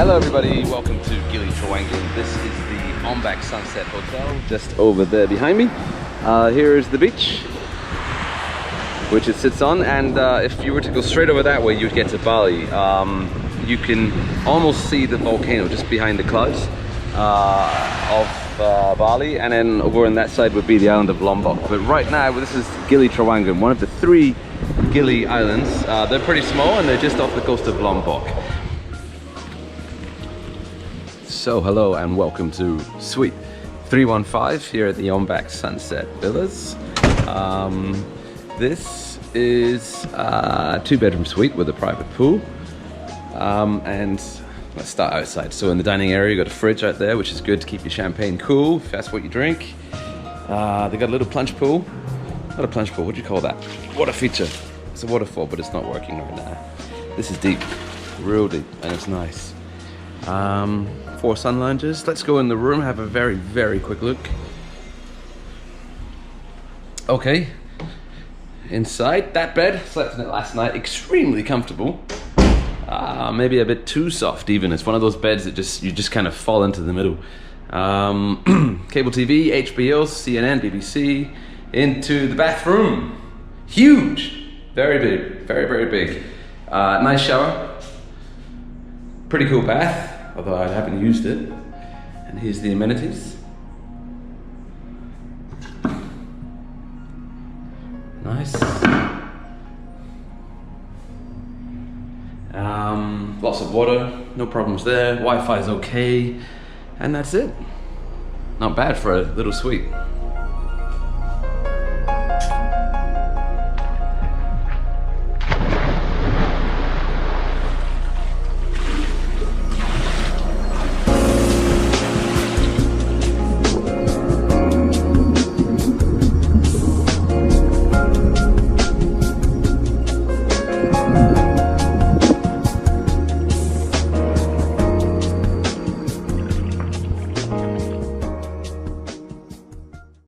Hello everybody, welcome to Gili, Trawangan. This is the OMBAK Sunset Hotel, just over there behind me. Here is the beach, which it sits on, and if you were to go straight over that way, you'd get to Bali. You can almost see the volcano just behind the clouds of Bali, and then over on that side would be the island of Lombok. But right now, this is Gili Trawangan, one of the 3 Gili islands. They're pretty small and they're just off the coast of Lombok. So hello and welcome to Suite 315 here at the OMBAK Sunset Villas. This is a 2-bedroom suite with a private pool. And let's start outside. So in the dining area, you got a fridge out there, which is good to keep your champagne cool if that's what you drink. They got a little plunge pool. Not a plunge pool, what do you call that? Water feature. It's a waterfall, but it's not working right now. This is deep, real deep, and it's nice. 4 sun lounges. Let's go in the room, have a very, very quick look. Okay, inside, that bed, slept in it last night, extremely comfortable. Maybe a bit too soft even. It's one of those beds that you just kind of fall into the middle. Cable TV, HBO, CNN, BBC, into the bathroom. Huge, very big, very, very big. Nice shower, pretty cool bath, although I haven't used it. And here's the amenities. Nice. Lots of water, no problems there. Wi-Fi is okay, and that's it. Not bad for a little suite.